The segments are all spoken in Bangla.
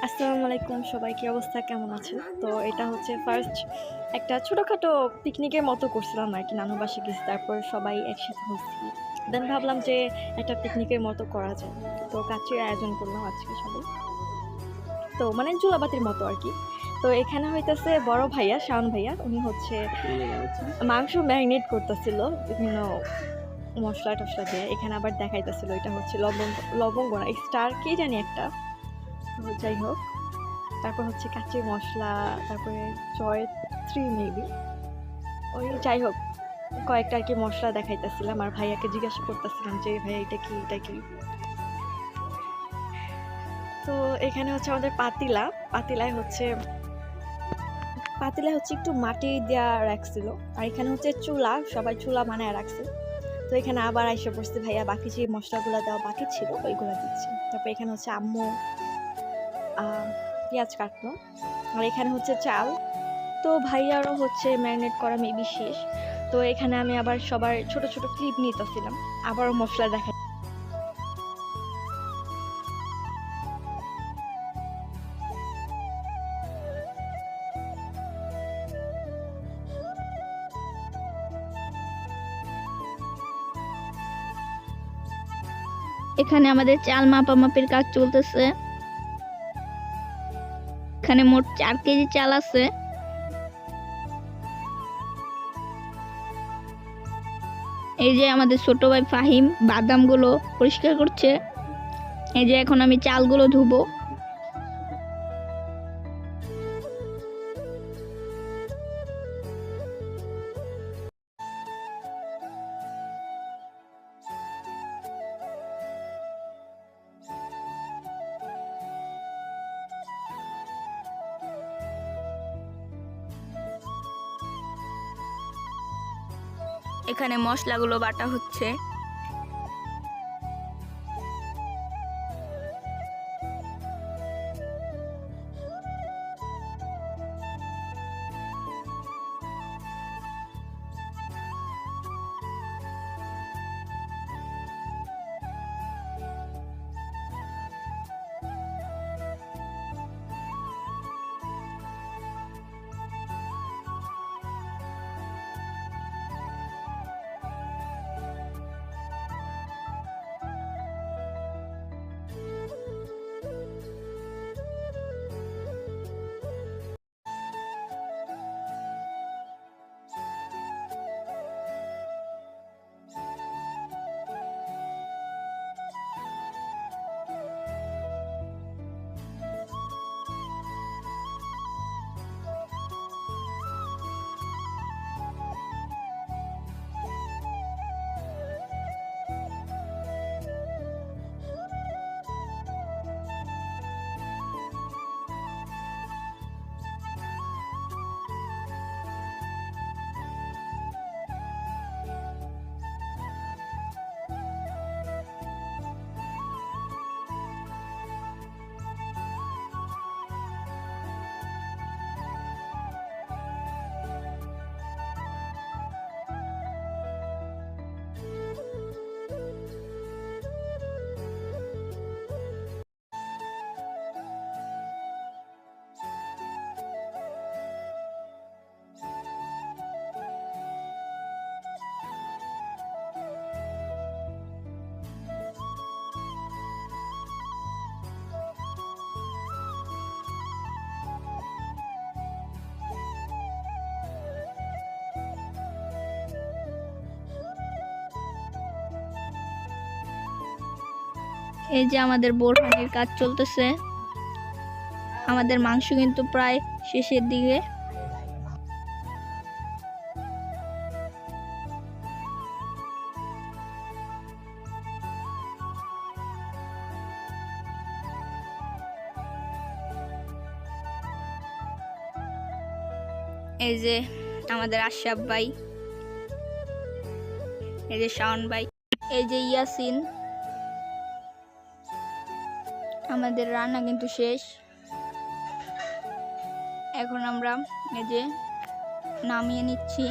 আসসালামু আলাইকুম সবাই, কি অবস্থা, কেমন আছেন? তো এটা হচ্ছে ফার্স্ট একটা ছোটখাটো পিকনিকের মতো করছিলাম আরকি। নানু বাসায় গেছি, তারপর সবাই একসাথে হইছি। দেন ভাবলাম যে একটা পিকনিকের মতো করা যায়। তো কাচ্চির আয়োজন করলাম আজকে সবাই। তো মানে চুলাপাতির মতো আরকি। তো এখানে হইতেছে বড় ভাইয়া, শাওন ভাইয়া, উনি হচ্ছে মাংস ম্যারিনেট করতেছিল বিভিন্ন মসলা-টসলা দিয়ে। এখানে আবার দেখাইতেছিল এটা হচ্ছে লবঙ্গ না, স্টার কি জানি একটা। তো যাই হোক। তারপর হচ্ছে কাঁচি মসলা, তারপরে জয়ত্রী মেবি, ওই যাই হোক কয়েকটা আর কি মশলা দেখাইতেছিলাম আর ভাইয়াকে জিজ্ঞাসা করতেছিলাম যে ভাইয়া এটা কি এটা কি। তো এখানে হচ্ছে আমাদের পাতিলায় হচ্ছে একটু মাটি দেওয়া রাখছিল। আর এখানে হচ্ছে চুলা, সবাই চুলা বানায় রাখছে। তো এখানে আবার আইসা পড়ছে ভাইয়া, বাকি যে মশলাগুলো দেওয়া বাকি ছিল ওইগুলো দিচ্ছে। তারপর এখানে হচ্ছে আম্মু পেঁয়াজ কাটলো। আর এখানে হচ্ছে চাল। তো ভাইয়ারও হচ্ছে ম্যারিনেট করা মেবি শেষ। তো এখানে আমি আবার সবার ছোট ছোট ক্লিপ নিতেছিলাম, আবারও মশলা দেখা। এখানে আমাদের চাল মাপামাপির কাজ চলতেছে। এখানে মোট 4 কেজি চাল আছে। এই যে আমাদের ছোট ভাই ফাহিম বাদামগুলো পরিষ্কার করছে। এই যে এখন আমি চালগুলো ধুবো। এখানে মশলাগুলো বাটা হচ্ছে। এই যে আমাদের বোরহানির কাজ চলতেছে। আমাদের মাংস কিন্তু প্রায় শেষের দিকে। এই যে আমাদের আশরাফ ভাই, এই যে শাওন ভাই, এই যে ইয়াসিন। আমাদের রান্না কিন্তু শেষ। এখন আমরা এই যে নামিয়ে নিচ্ছি।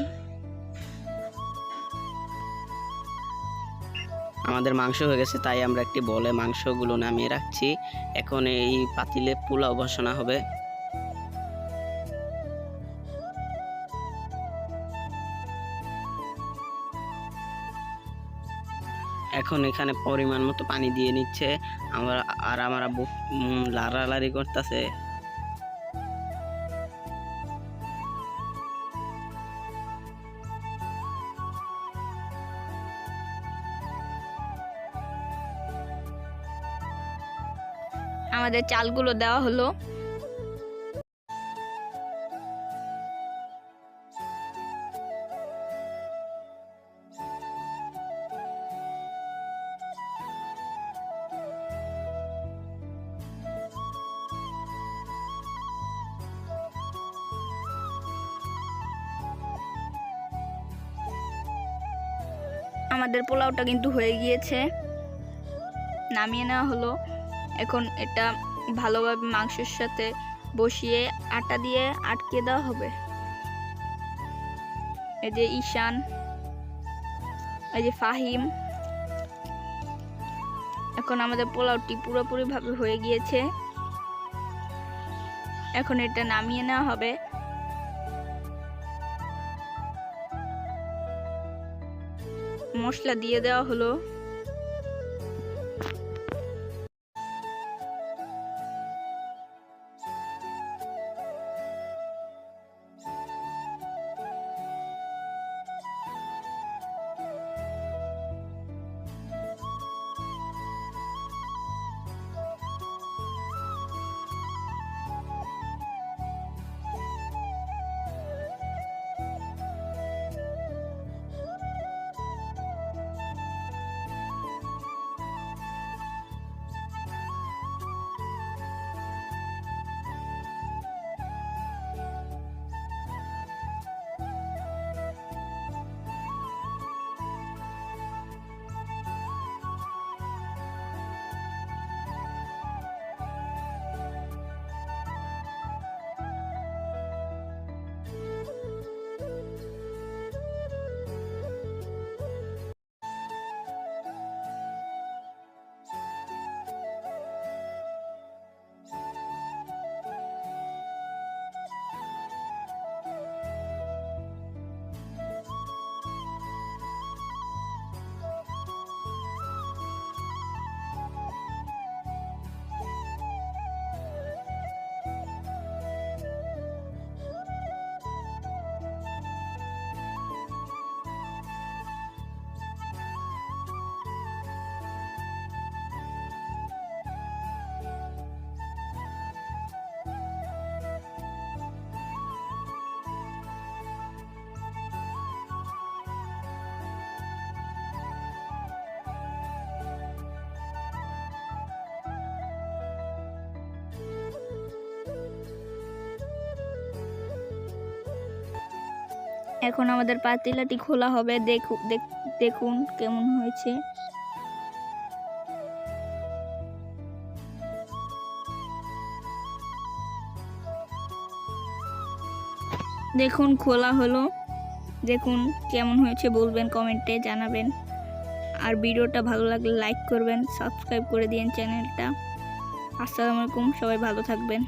আমাদের মাংস হয়ে গেছে, তাই আমরা একটি বলে মাংসগুলো নামিয়ে রাখছি। এখন এই পাতিলে পোলাও বসানো হবে। এখন এখানে পরিমাণ মতো পানি দিয়ে নিচ্ছে আমার আব্বু লাড়ালাড়ি করতেছে। আমাদের চালগুলো দেওয়া হলো। আমাদের পোলাওটা কিন্তু হয়ে গিয়েছে, নামিয়ে নেওয়া হলো। এখন এটা ভালোভাবে মাংসের সাথে বসিয়ে আটা দিয়ে আটকে দেওয়া হবে। এই যে ঈশান, এই যে ফাহিম। এখন আমাদের পোলাওটি পুরোপুরিভাবে হয়ে গিয়েছে। এখন এটা নামিয়ে নেওয়া হবে। মশলা দিয়ে দেওয়া হলো। এখন আমাদের পাতিলাটি খোলা হবে। দেখুন কেমন হয়েছে। দেখুন খোলা হলো। দেখুন কেমন হয়েছে বলবেন, কমেন্টে জানাবেন। আর ভিডিওটা ভালো লাগলে লাইক করবেন, সাবস্ক্রাইব করে দিন চ্যানেলটা। আসসালামু আলাইকুম, সবাই ভালো থাকবেন।